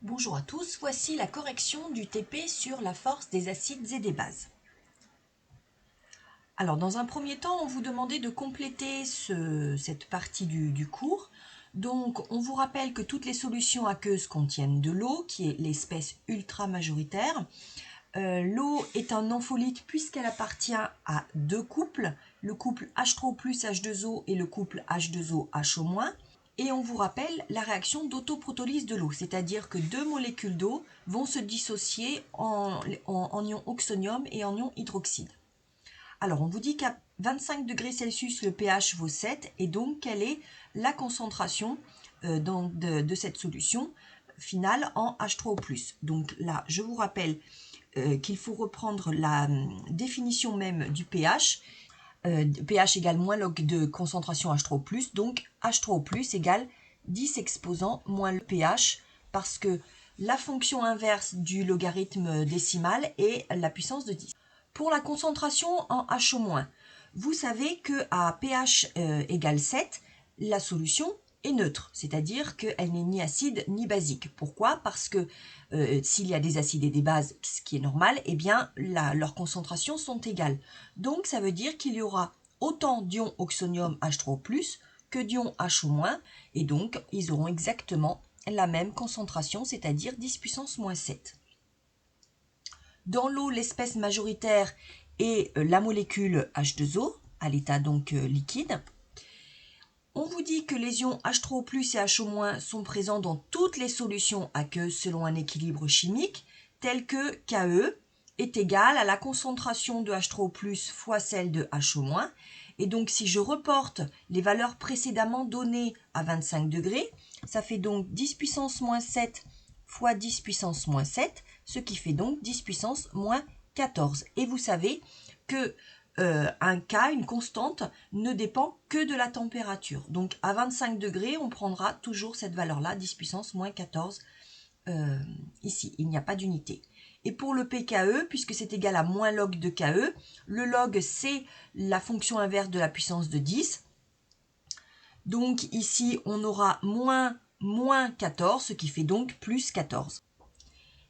Bonjour à tous, voici la correction du TP sur la force des acides et des bases. Alors dans un premier temps, on vous demandait de compléter cette partie du cours. Donc on vous rappelle que toutes les solutions aqueuses contiennent de l'eau, qui est l'espèce ultra majoritaire. L'eau est un ampholyte puisqu'elle appartient à deux couples, le couple H3O+, H2O et le couple H2O, HO-. Et on vous rappelle la réaction d'autoprotolyse de l'eau, c'est-à-dire que deux molécules d'eau vont se dissocier en ion oxonium et en ion hydroxyde. Alors on vous dit qu'à 25 degrés Celsius, le pH vaut 7, et donc quelle est la concentration de cette solution finale en H3O+. Donc là, je vous rappelle qu'il faut reprendre la définition même du pH. pH égale moins log de concentration H3O+, donc H3O+, égale 10 exposants moins le pH, parce que la fonction inverse du logarithme décimal est la puissance de 10. Pour la concentration en HO-, vous savez qu'à pH égale 7, la solution est neutre, c'est-à-dire qu'elle n'est ni acide ni basique. Pourquoi? Parce que s'il y a des acides et des bases, ce qui est normal, eh bien leurs concentrations sont égales. Donc ça veut dire qu'il y aura autant d'ions oxonium H3O+, que d'ions HO-, et donc ils auront exactement la même concentration, c'est-à-dire 10 puissance moins 7. Dans l'eau, l'espèce majoritaire est la molécule H2O, à l'état donc liquide. On vous dit que les ions H3O+ et HO- sont présents dans toutes les solutions aqueuses selon un équilibre chimique, tel que Ke est égal à la concentration de H3O+ fois celle de HO-. Et donc si je reporte les valeurs précédemment données à 25 degrés, ça fait donc 10 puissance moins 7 fois 10 puissance moins 7, ce qui fait donc 10 puissance moins 14. Et vous savez que un K, une constante, ne dépend que de la température. Donc à 25 degrés, on prendra toujours cette valeur-là, 10 puissance moins 14, ici. Il n'y a pas d'unité. Et pour le pKe, puisque c'est égal à moins log de Ke, le log, c'est la fonction inverse de la puissance de 10. Donc ici, on aura moins 14, ce qui fait donc plus 14.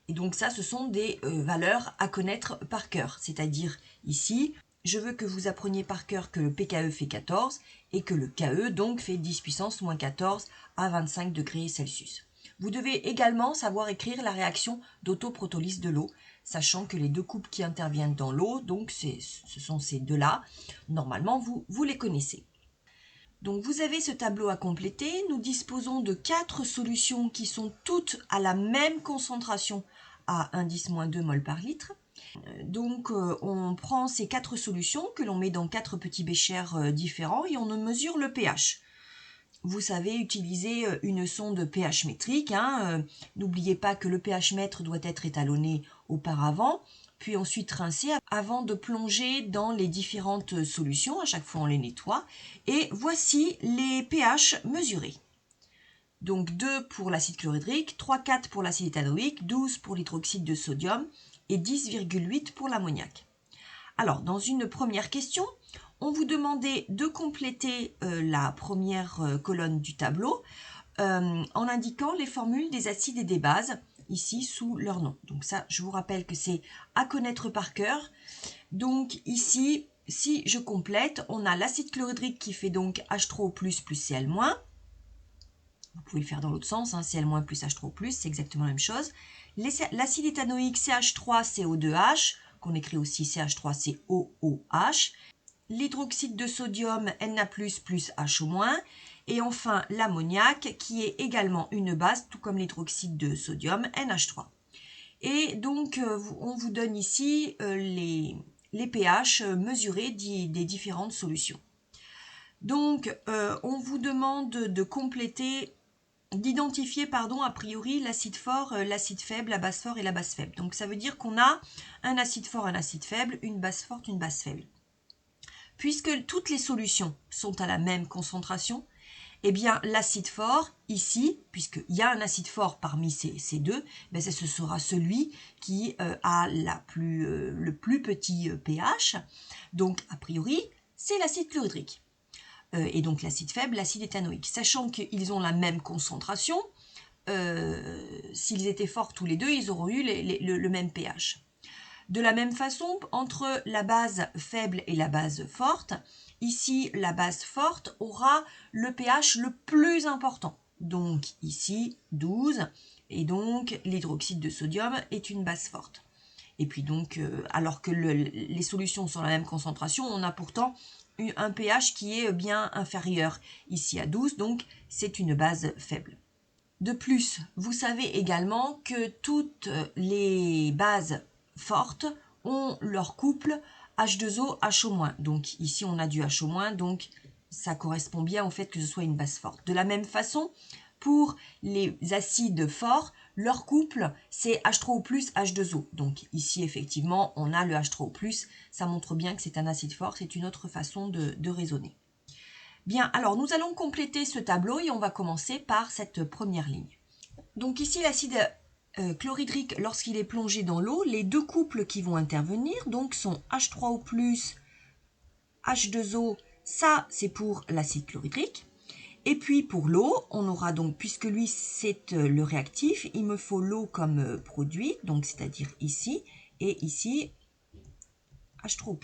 Et donc ça, ce sont des valeurs à connaître par cœur. C'est-à-dire ici, je veux que vous appreniez par cœur que le pKe fait 14 et que le Ke donc fait 10 puissance moins 14 à 25 degrés Celsius. Vous devez également savoir écrire la réaction d'autoprotolyse de l'eau, sachant que les deux couples qui interviennent dans l'eau, donc ce sont ces deux-là, normalement vous les connaissez. Donc vous avez ce tableau à compléter. Nous disposons de 4 solutions qui sont toutes à la même concentration à 1,2 mol par litre. Donc on prend ces 4 solutions que l'on met dans 4 petits béchers différents et on mesure le pH. Vous savez utiliser une sonde pH métrique. N'oubliez pas que le pH mètre doit être étalonné auparavant, puis ensuite rincé avant de plonger dans les différentes solutions. À chaque fois, on les nettoie. Et voici les pH mesurés. Donc 2 pour l'acide chlorhydrique, 3,4 pour l'acide éthanoïque, 12 pour l'hydroxyde de sodium et 10,8 pour l'ammoniac. Alors, dans une première question, on vous demandait de compléter la première colonne du tableau en indiquant les formules des acides et des bases, ici sous leur nom. Donc ça, je vous rappelle que c'est à connaître par cœur. Donc ici, si je complète, on a l'acide chlorhydrique qui fait donc H3O+, plus Cl-. Vous pouvez le faire dans l'autre sens, Cl- plus H3O+, c'est exactement la même chose. L'acide éthanoïque CH3CO2H, qu'on écrit aussi CH3COOH. L'hydroxyde de sodium Na+, plus HO-. Et enfin l'ammoniac, qui est également une base, tout comme l'hydroxyde de sodium, NH3. Et donc on vous donne ici les pH mesurés des différentes solutions. Donc on vous demande de compléter, d'identifier a priori l'acide fort, l'acide faible, la base forte et la base faible. Donc ça veut dire qu'on a un acide fort, un acide faible, une base forte, une base faible. Puisque toutes les solutions sont à la même concentration, eh bien l'acide fort, ici, puisqu'il y a un acide fort parmi ces deux, ben ce sera celui qui a le plus petit pH. Donc a priori, c'est l'acide chlorhydrique. Et donc l'acide faible, l'acide éthanoïque. Sachant qu'ils ont la même concentration, s'ils étaient forts tous les deux, ils auraient eu le même pH. De la même façon, entre la base faible et la base forte, ici, la base forte aura le pH le plus important. Donc ici, 12, et donc l'hydroxyde de sodium est une base forte. Et puis donc, alors que les solutions sont à la même concentration, on a pourtant un pH qui est bien inférieur ici à 12, donc c'est une base faible. De plus, vous savez également que toutes les bases fortes ont leur couple H2O, HO-. Donc ici on a du HO-, donc ça correspond bien au fait que ce soit une base forte. De la même façon, pour les acides forts, leur couple c'est H3O+, H2O. Donc ici effectivement on a le H3O+, ça montre bien que c'est un acide fort, c'est une autre façon de raisonner. Bien, alors nous allons compléter ce tableau et on va commencer par cette première ligne. Donc ici l'acide chlorhydrique, lorsqu'il est plongé dans l'eau, les deux couples qui vont intervenir donc sont H3O+, H2O, ça c'est pour l'acide chlorhydrique. Et puis pour l'eau, on aura donc, puisque lui c'est le réactif, il me faut l'eau comme produit, donc c'est-à-dire ici, et ici H3O+.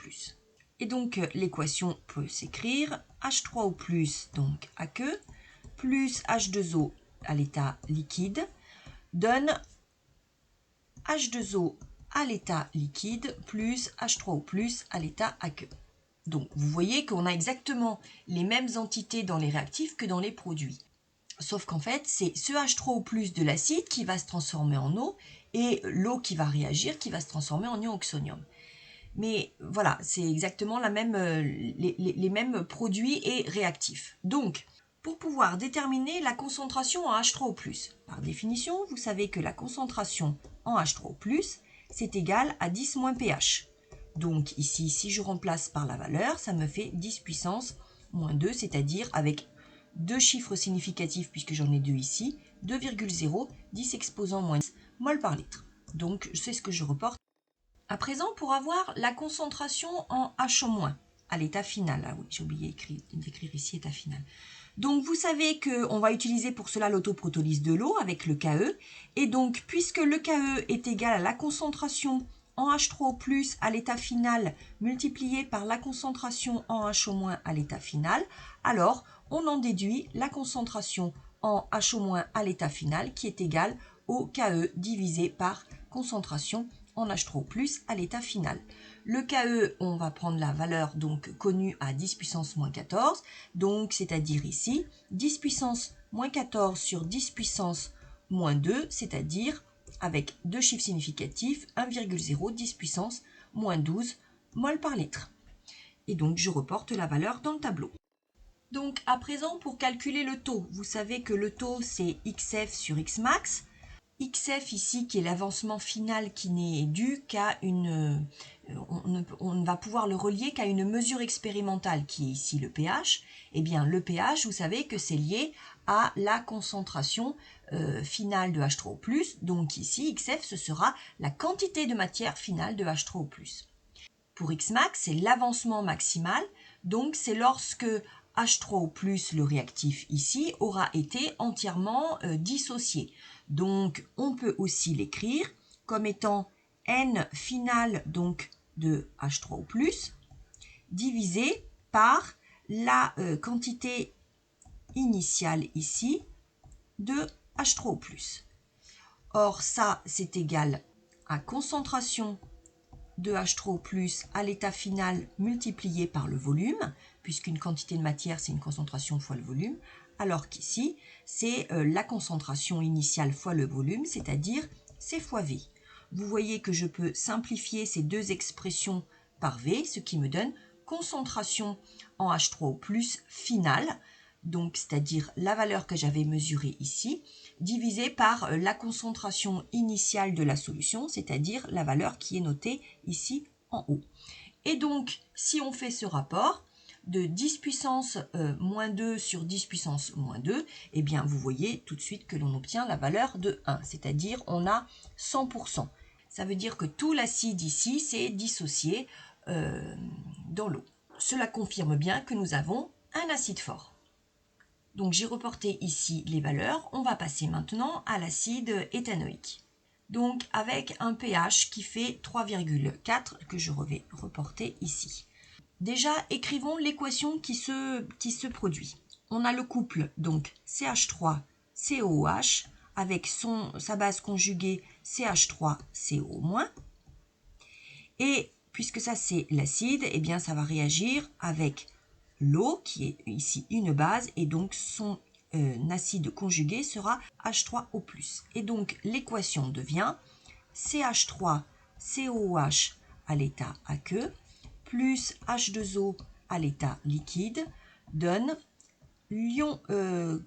Et donc l'équation peut s'écrire H3O+, donc aqueux, plus H2O à l'état liquide, donne H2O à l'état liquide plus H3O+ à l'état aqueux. Donc vous voyez qu'on a exactement les mêmes entités dans les réactifs que dans les produits. Sauf qu'en fait, c'est ce H3O+ de l'acide qui va se transformer en eau et l'eau qui va réagir qui va se transformer en ion oxonium. Mais voilà, c'est exactement les mêmes produits et réactifs. Donc, pour pouvoir déterminer la concentration en H3O+, par définition, vous savez que la concentration en H3O+, c'est égal à 10 moins pH. Donc ici, si je remplace par la valeur, ça me fait 10 puissance moins 2, c'est-à-dire avec deux chiffres significatifs, puisque j'en ai deux ici, 2,0, 10 exposant moins 10 mol par litre. Donc c'est ce que je reporte. À présent, pour avoir la concentration en HO- à l'état final. Ah oui, j'ai oublié d'écrire ici état final. Donc vous savez qu'on va utiliser pour cela l'autoprotolyse de l'eau avec le Ke. Et donc, puisque le Ke est égal à la concentration en H3O+ à l'état final multiplié par la concentration en HO- à l'état final, alors on en déduit la concentration en HO- à l'état final qui est égale au Ke divisé par concentration en H3O+ à l'état final. Le Ke, on va prendre la valeur donc connue à 10 puissance moins 14, donc c'est-à-dire ici 10 puissance moins 14 sur 10 puissance moins 2, c'est-à-dire avec deux chiffres significatifs, 1,0, 10 puissance moins 12 mol par litre. Et donc je reporte la valeur dans le tableau. Donc à présent, pour calculer le taux, vous savez que le taux c'est XF sur Xmax. XF ici qui est l'avancement final qui n'est dû qu'à une... on ne va pouvoir le relier qu'à une mesure expérimentale qui est ici le pH. Eh bien le pH, vous savez que c'est lié à la concentration finale de H3O+. Donc ici XF ce sera la quantité de matière finale de H3O+. Pour Xmax, c'est l'avancement maximal. Donc c'est lorsque H3O+, le réactif ici, aura été entièrement dissocié. Donc on peut aussi l'écrire comme étant N final donc de H3O+, divisé par la quantité initiale ici de H3O+. Or ça c'est égal à concentration de H3O+ à l'état final multiplié par le volume, puisqu'une quantité de matière, c'est une concentration fois le volume, alors qu'ici, c'est la concentration initiale fois le volume, c'est-à-dire C fois V. Vous voyez que je peux simplifier ces deux expressions par V, ce qui me donne concentration en H3O+ finale, donc c'est-à-dire la valeur que j'avais mesurée ici, divisé par la concentration initiale de la solution, c'est-à-dire la valeur qui est notée ici en haut. Et donc, si on fait ce rapport de 10 puissance moins 2 sur 10 puissance moins 2, eh bien, vous voyez tout de suite que l'on obtient la valeur de 1, c'est-à-dire on a 100%. Ça veut dire que tout l'acide ici s'est dissocié dans l'eau. Cela confirme bien que nous avons un acide fort. Donc j'ai reporté ici les valeurs. On va passer maintenant à l'acide éthanoïque. Donc avec un pH qui fait 3,4 que je vais reporter ici. Déjà, écrivons l'équation qui se produit. On a le couple donc CH3COOH avec sa base conjuguée CH3CO-. Et puisque ça c'est l'acide, eh bien ça va réagir avec l'eau qui est ici une base et donc son acide conjugué sera H3O+. Et donc l'équation devient CH3COOH à l'état aqueux plus H2O à l'état liquide donne la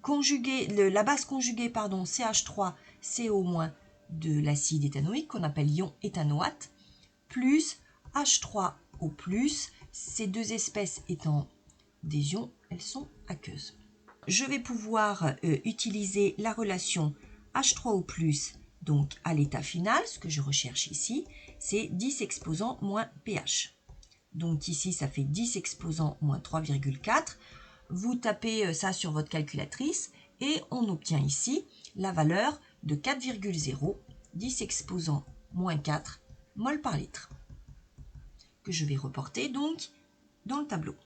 base conjuguée CH3CO- de l'acide éthanoïque qu'on appelle ion éthanoate plus H3O+, ces deux espèces étant des ions, elles sont aqueuses. Je vais pouvoir utiliser la relation H3O+, donc à l'état final, ce que je recherche ici, c'est 10 exposant moins pH. Donc ici, ça fait 10 exposant moins 3,4. Vous tapez ça sur votre calculatrice et on obtient ici la valeur de 4,0, 10 exposant moins 4 mol par litre, que je vais reporter donc dans le tableau.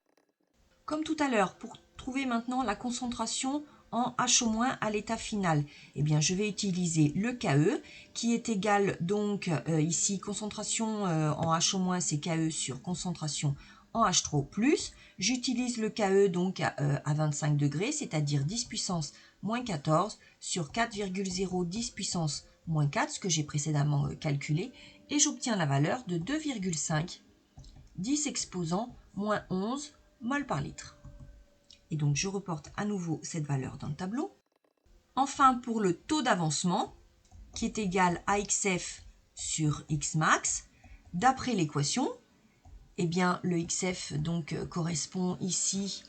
Comme tout à l'heure, pour trouver maintenant la concentration en H- à l'état final, eh bien, je vais utiliser le KE qui est égal donc ici concentration en H- c'est KE sur concentration en H3O+. J'utilise le KE donc à 25 degrés, c'est-à-dire 10 puissance moins 14 sur 4,0 10 puissance moins 4, ce que j'ai précédemment calculé, et j'obtiens la valeur de 2,5 10 exposant moins 11 mol par litre. Et donc je reporte à nouveau cette valeur dans le tableau. Enfin, pour le taux d'avancement, qui est égal à XF sur Xmax, d'après l'équation, eh bien le XF donc correspond ici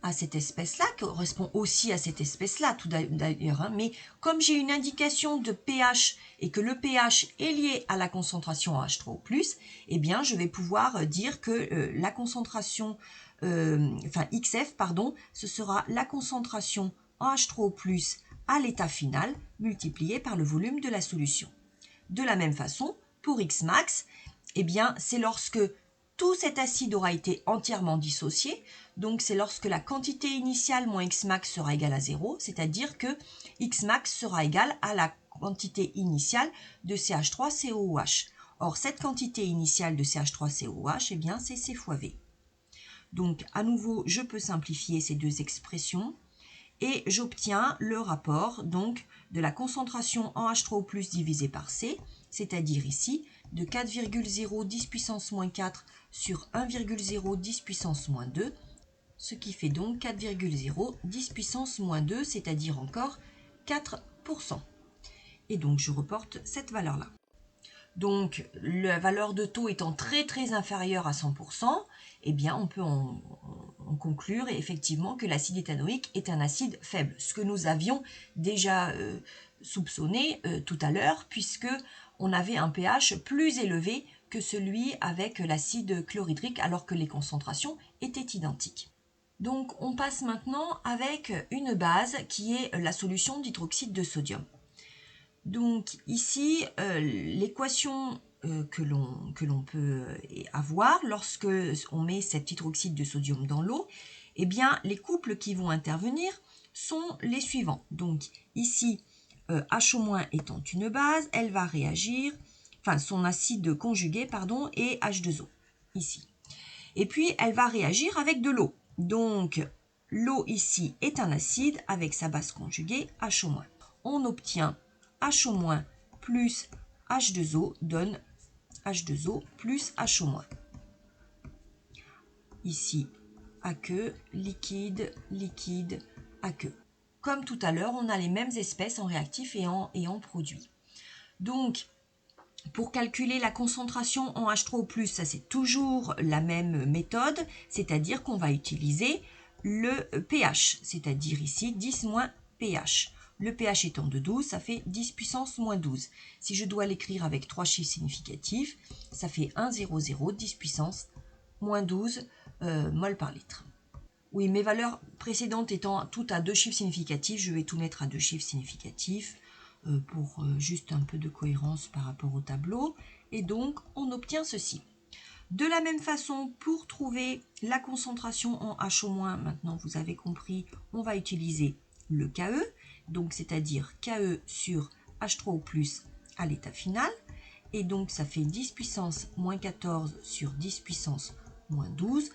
à cette espèce-là, correspond aussi à cette espèce-là tout d'ailleurs, hein, mais comme j'ai une indication de pH et que le pH est lié à la concentration en H3O+, eh bien je vais pouvoir dire que la concentration, XF, pardon, ce sera la concentration en H3O+, à l'état final, multipliée par le volume de la solution. De la même façon, pour Xmax, eh bien c'est lorsque tout cet acide aura été entièrement dissocié, donc c'est lorsque la quantité initiale moins Xmax sera égale à 0, c'est-à-dire que Xmax sera égal à la quantité initiale de CH3COOH. Or, cette quantité initiale de CH3COOH, eh bien, c'est C fois V. Donc, à nouveau, je peux simplifier ces deux expressions et j'obtiens le rapport donc, de la concentration en H3O+ divisé par C, c'est-à-dire ici de 4,0 10 puissance moins 4 sur 1,0 10 puissance moins 2, ce qui fait donc 4,0 10 puissance moins 2, c'est-à-dire encore 4%. Et donc je reporte cette valeur-là. Donc la valeur de taux étant très très inférieure à 100%, eh bien on peut en conclure effectivement que l'acide éthanoïque est un acide faible, ce que nous avions déjà soupçonné tout à l'heure, puisque on avait un pH plus élevé que celui avec l'acide chlorhydrique alors que les concentrations étaient identiques. Donc on passe maintenant avec une base qui est la solution d'hydroxyde de sodium. Donc ici, l'équation que l'on peut avoir lorsque on met cet hydroxyde de sodium dans l'eau, eh bien les couples qui vont intervenir sont les suivants. Donc ici, H- étant une base, elle va réagir, enfin son acide conjugué, pardon, est H2O, ici. Et puis elle va réagir avec de l'eau. Donc l'eau ici est un acide avec sa base conjuguée H-. On obtient H- plus H2O donne H2O plus H-. Ici, aqueux, liquide, liquide, aqueux. Comme tout à l'heure, on a les mêmes espèces en réactif et en produit. Donc, pour calculer la concentration en H3O+, ça c'est toujours la même méthode, c'est-à-dire qu'on va utiliser le pH, c'est-à-dire ici 10 moins pH. Le pH étant de 12, ça fait 10 puissance moins 12. Si je dois l'écrire avec 3 chiffres significatifs, ça fait 1,00 10 puissance moins 12 mol par litre. Oui, mes valeurs précédentes étant toutes à 2 chiffres significatifs, je vais tout mettre à 2 chiffres significatifs pour juste un peu de cohérence par rapport au tableau. Et donc, on obtient ceci. De la même façon, pour trouver la concentration en H-, maintenant vous avez compris, on va utiliser le KE, donc c'est-à-dire KE sur H3O+ à l'état final. Et donc ça fait 10 puissance moins 14 sur 10 puissance moins 12,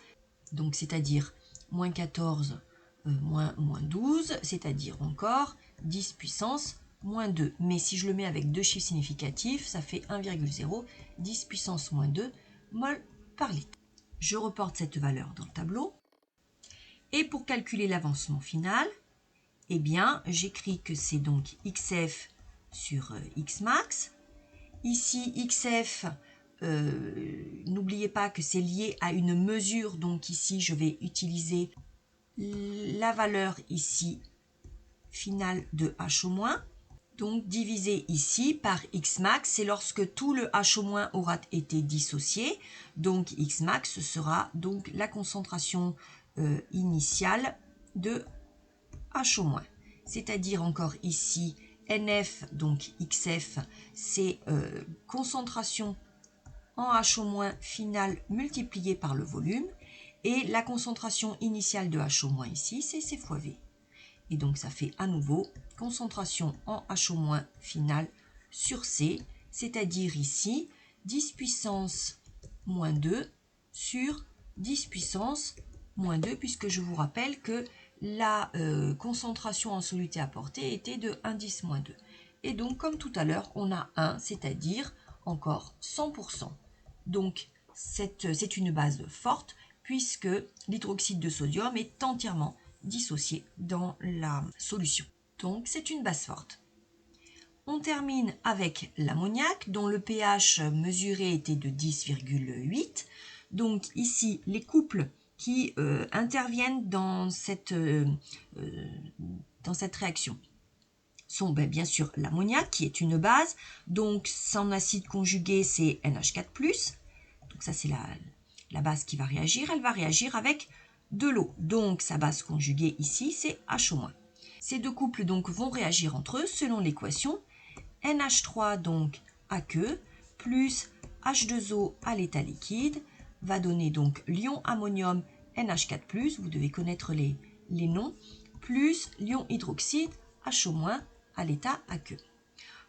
donc c'est-à-dire moins 14 moins 12, c'est-à-dire encore 10 puissance moins 2. Mais si je le mets avec 2 chiffres significatifs, ça fait 1,0, 10 puissance moins 2 mol par litre. Je reporte cette valeur dans le tableau. Et pour calculer l'avancement final, eh bien, j'écris que c'est donc XF sur Xmax. Ici, XF, n'oubliez pas que c'est lié à une mesure. Donc ici, je vais utiliser la valeur ici finale de H-. Donc divisé ici par Xmax, c'est lorsque tout le H- aura été dissocié. Donc Xmax, ce sera donc la concentration initiale de H-. C'est-à-dire encore ici, NF, donc XF, c'est concentration en H- finale multipliée par le volume. Et la concentration initiale de H- ici, c'est C fois V. Et donc ça fait à nouveau concentration en H- finale sur C, c'est-à-dire ici 10 puissance moins 2 sur 10 puissance moins 2, puisque je vous rappelle que la concentration en soluté apportée était de 1,10 moins 2. Et donc comme tout à l'heure, on a 1, c'est-à-dire encore 100%. Donc c'est une base forte, puisque l'hydroxyde de sodium est entièrement dissocié dans la solution. Donc c'est une base forte. On termine avec l'ammoniac dont le pH mesuré était de 10,8. Donc ici les couples qui interviennent dans cette réaction sont bien sûr l'ammoniac qui est une base, donc son acide conjugué c'est NH4+, donc ça c'est la base qui va réagir, elle va réagir avec de l'eau. Donc sa base conjuguée ici, c'est H-. Ces deux couples donc vont réagir entre eux selon l'équation NH3 donc aqueux plus H2O à l'état liquide va donner donc l'ion ammonium NH4+, vous devez connaître les noms, plus l'ion hydroxyde H- à l'état aqueux.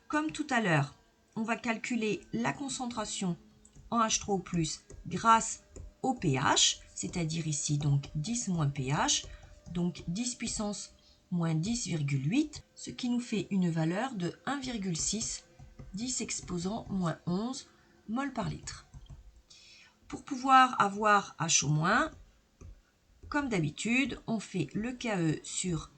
Comme tout à l'heure, on va calculer la concentration en H3O+ grâce au pH, c'est-à-dire ici donc 10 moins pH, donc 10 puissance moins 10,8, ce qui nous fait une valeur de 1,6, 10 exposant moins 11 mol par litre. Pour pouvoir avoir H-, comme d'habitude, on fait le KE sur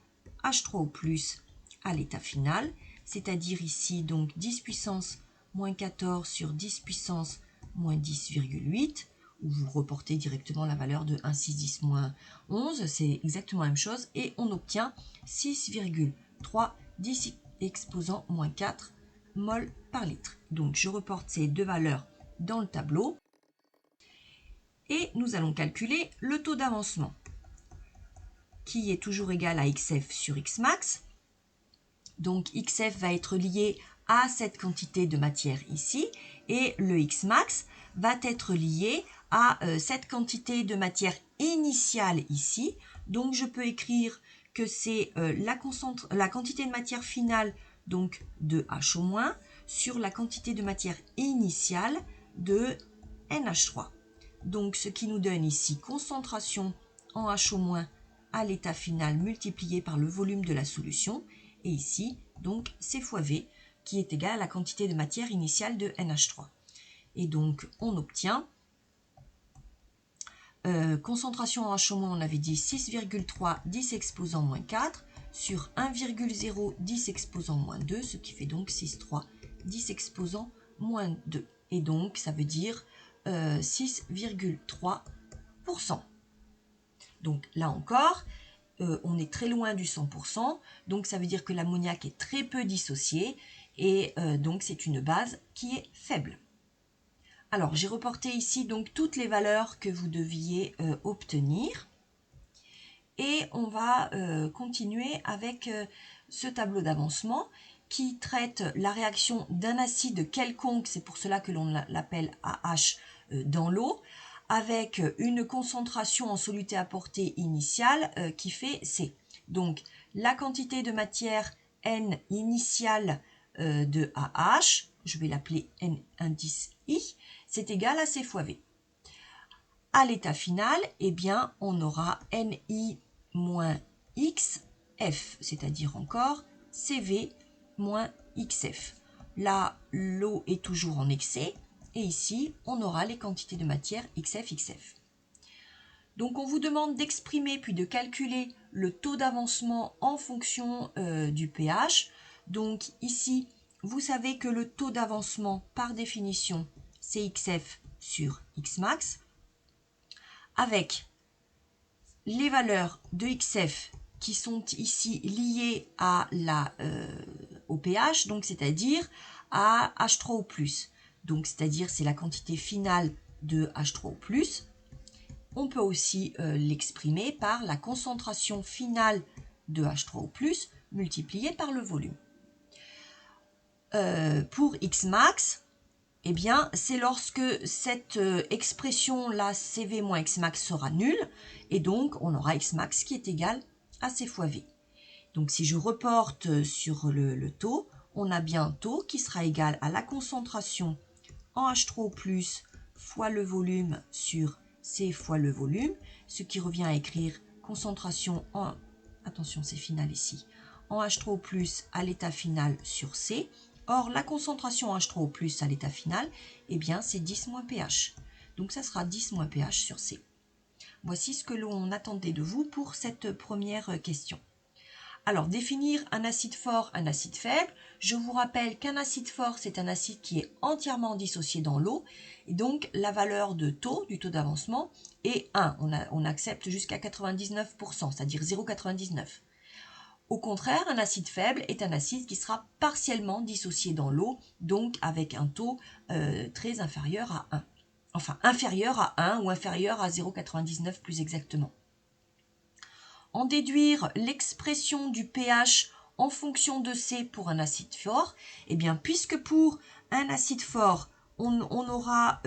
H3O+ à l'état final, c'est-à-dire ici donc 10 puissance moins 14 sur 10 puissance moins 10,8, où vous reportez directement la valeur de 1,610 moins 11, c'est exactement la même chose, et on obtient 6,3 10 exposant moins 4 mol par litre. Donc je reporte ces deux valeurs dans le tableau, et nous allons calculer le taux d'avancement, qui est toujours égal à XF sur Xmax. Donc XF va être lié à cette quantité de matière ici, et le Xmax va être lié à cette quantité de matière initiale ici. Donc je peux écrire que c'est la quantité de matière finale donc de H- sur la quantité de matière initiale de NH3. Donc ce qui nous donne ici concentration en H- à l'état final multiplié par le volume de la solution, et ici donc C fois V qui est égal à la quantité de matière initiale de NH3. Et donc on obtient concentration en H-, on avait dit 6,3 10 exposant moins 4 sur 1,0 10 exposant moins 2, ce qui fait donc 6,3 10 exposant moins 2. Et donc ça veut dire 6,3%. Donc là encore, on est très loin du 100%, donc ça veut dire que l'ammoniac est très peu dissocié, et donc c'est une base qui est faible. Alors j'ai reporté ici donc toutes les valeurs que vous deviez obtenir, et on va continuer avec ce tableau d'avancement qui traite la réaction d'un acide quelconque, c'est pour cela que l'on l'appelle AH dans l'eau, avec une concentration en soluté apportée initiale qui fait C. Donc la quantité de matière N initiale de AH, je vais l'appeler N indice I, c'est égal à C fois V. À l'état final, eh bien, on aura Ni moins XF, c'est-à-dire encore CV moins XF. Là, l'eau est toujours en excès, et ici, on aura les quantités de matière XF, XF. Donc, on vous demande d'exprimer puis de calculer le taux d'avancement en fonction du pH. Donc, ici, vous savez que le taux d'avancement, par définition, c'est XF sur Xmax, avec les valeurs de XF qui sont ici liées à au pH, donc c'est-à-dire à H3O+. Donc c'est-à-dire c'est la quantité finale de H3O+. On peut aussi l'exprimer par la concentration finale de H3O+, multipliée par le volume. Pour Xmax, eh bien, c'est lorsque cette expression-là, CV moins Xmax, sera nulle, et donc on aura Xmax qui est égal à C fois V. Donc si je reporte sur le taux, on a bien un taux qui sera égal à la concentration en H3O+, fois le volume sur C fois le volume, ce qui revient à écrire concentration en, attention c'est final ici, en H3O+, à l'état final sur C. Or, la concentration H3O+ à l'état final, eh bien, c'est 10 moins pH. Donc, ça sera 10 moins pH sur C. Voici ce que l'on attendait de vous pour cette première question. Alors, définir un acide fort, un acide faible. Je vous rappelle qu'un acide fort, c'est un acide qui est entièrement dissocié dans l'eau. Et donc, la valeur de taux, du taux d'avancement, est 1. On accepte jusqu'à 99%, c'est-à-dire 0,99. Au contraire, un acide faible est un acide qui sera partiellement dissocié dans l'eau, donc avec un taux très inférieur à 1. Enfin, inférieur à 1 ou inférieur à 0,99 plus exactement. En déduire l'expression du pH en fonction de C pour un acide fort, eh bien, puisque pour un acide fort, on aura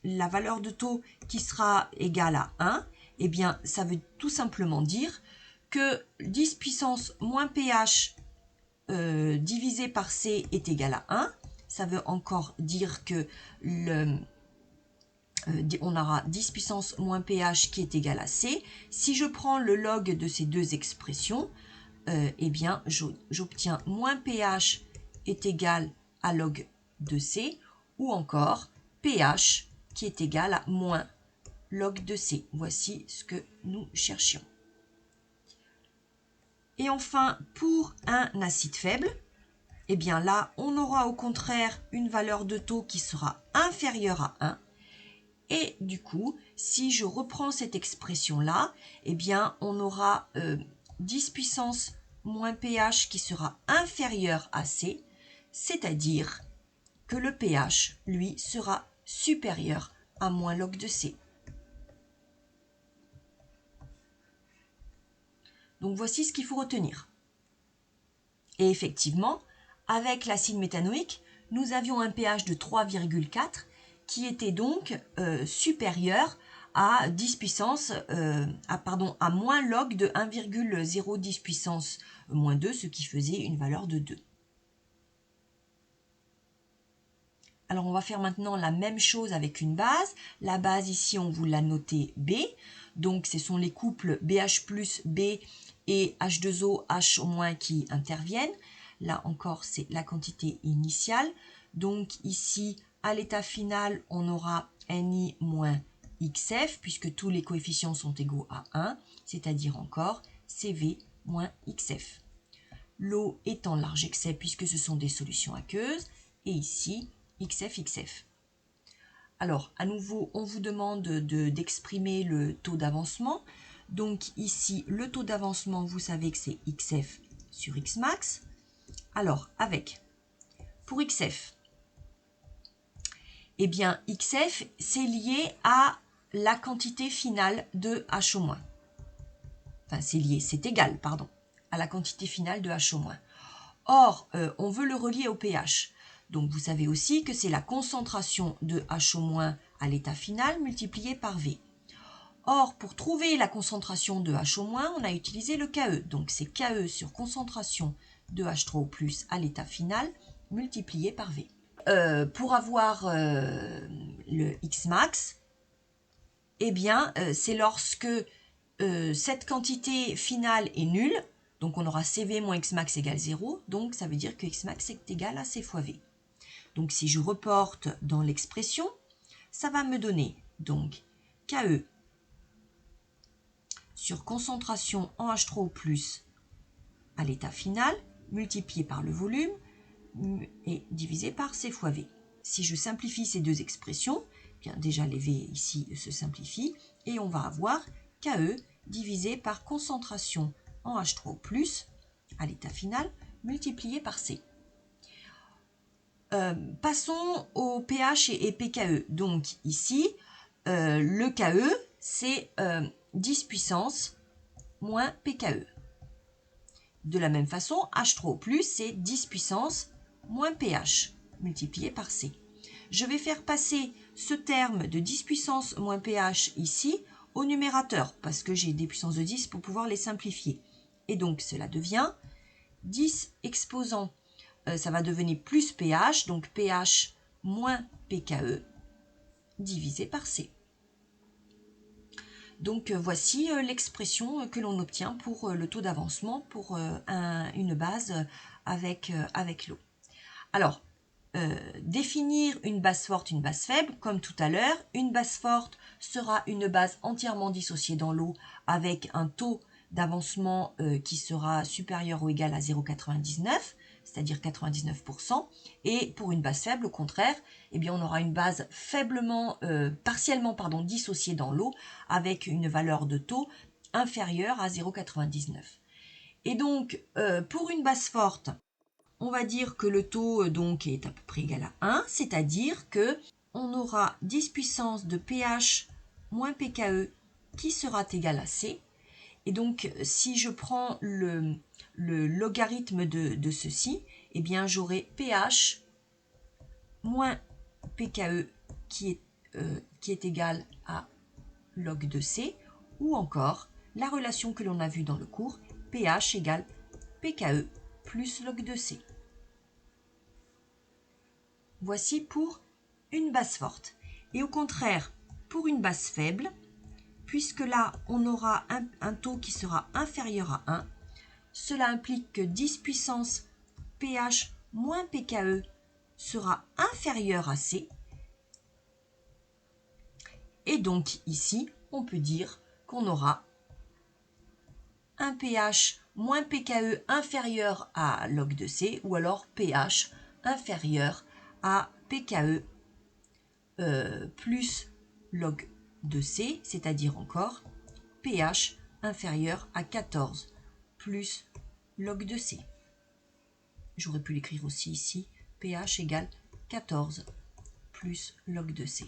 la valeur de taux qui sera égale à 1, eh bien, ça veut tout simplement dire que 10 puissance moins pH divisé par C est égal à 1. Ça veut encore dire que on aura 10 puissance moins pH qui est égal à C. Si je prends le log de ces deux expressions, eh bien, j'obtiens moins pH est égal à log de C, ou encore pH qui est égal à moins log de C. Voici ce que nous cherchions. Et enfin, pour un acide faible, eh bien là, on aura au contraire une valeur de taux qui sera inférieure à 1. Et du coup, si je reprends cette expression-là, eh bien, on aura 10 puissance moins pH qui sera inférieur à C, c'est-à-dire que le pH, lui, sera supérieur à moins log de C. Donc voici ce qu'il faut retenir. Et effectivement, avec l'acide méthanoïque, nous avions un pH de 3,4 qui était donc supérieur à 10 puissance, à moins log de 1,010 puissance moins 2, ce qui faisait une valeur de 2. Alors on va faire maintenant la même chose avec une base. La base ici, on vous l'a notée B. Donc ce sont les couples BH+, B et H2O, H- qui interviennent. Là encore, c'est la quantité initiale. Donc ici, à l'état final, on aura Ni moins XF, puisque tous les coefficients sont égaux à 1, c'est-à-dire encore CV moins XF. L'eau est en large excès, puisque ce sont des solutions aqueuses. Et ici, XF, XF. Alors, à nouveau, on vous demande d'exprimer le taux d'avancement. Donc ici, le taux d'avancement, vous savez que c'est XF sur Xmax. Alors, pour XF, eh bien, XF, c'est lié à la quantité finale de H-. enfin c'est lié, c'est égal, pardon, à la quantité finale de H-. Or, on veut le relier au pH. Donc vous savez aussi que c'est la concentration de H- à l'état final multipliée par V. Or, pour trouver la concentration de H-, on a utilisé le Ke. Donc c'est Ke sur concentration de H3O+ à l'état final multiplié par V. Pour avoir le Xmax, eh bien, c'est lorsque cette quantité finale est nulle, donc on aura CV moins Xmax égale 0, donc ça veut dire que Xmax est égal à C fois V. Donc si je reporte dans l'expression, ça va me donner donc Ke sur concentration en H3O+ à l'état final, multiplié par le volume et divisé par C fois V. Si je simplifie ces deux expressions, bien déjà les V ici se simplifient, et on va avoir Ke divisé par concentration en H3O+ à l'état final, multiplié par C. Passons au pH et pKe. Donc ici, le Ke, c'est 10 puissance moins pKe. De la même façon, H3O+, c'est 10 puissance moins pH, multiplié par C. Je vais faire passer ce terme de 10 puissance moins pH ici au numérateur, parce que j'ai des puissances de 10 pour pouvoir les simplifier. Et donc, cela devient 10 exposant, ça va devenir plus pH, donc pH moins pKe, divisé par C. Donc voici l'expression que l'on obtient pour le taux d'avancement pour une base avec l'eau. Alors, définir une base forte, une base faible, comme tout à l'heure. Une base forte sera une base entièrement dissociée dans l'eau avec un taux d'avancement qui sera supérieur ou égal à 0,99, c'est-à-dire 99%. Et pour une base faible, au contraire, eh bien, on aura une base partiellement dissociée dans l'eau avec une valeur de taux inférieure à 0,99. Et donc, pour une base forte, on va dire que le taux donc est à peu près égal à 1, c'est-à-dire que on aura 10 puissance de pH moins pKe qui sera égal à C. Et donc, si je prends le logarithme de ceci, eh bien, j'aurai pH moins pKe qui est égal à log de C, ou encore la relation que l'on a vue dans le cours, pH égale pKe plus log de C. Voici pour une base forte. Et au contraire, pour une base faible, puisque là, on aura un taux qui sera inférieur à 1, cela implique que 10 puissance pH moins pKe sera inférieur à C. Et donc ici, on peut dire qu'on aura un pH moins pKe inférieur à log de C, ou alors pH inférieur à pKe plus log de C, c'est-à-dire encore pH inférieur à 14 plus log de C. J'aurais pu l'écrire aussi ici, pH égale 14 plus log de C.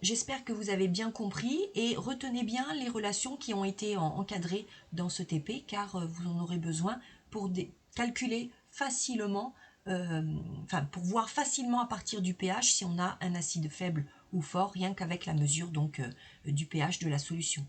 J'espère que vous avez bien compris et retenez bien les relations qui ont été encadrées dans ce TP, car vous en aurez besoin pour calculer facilement, pour voir facilement à partir du pH si on a un acide faible ou fort, rien qu'avec la mesure donc du pH de la solution.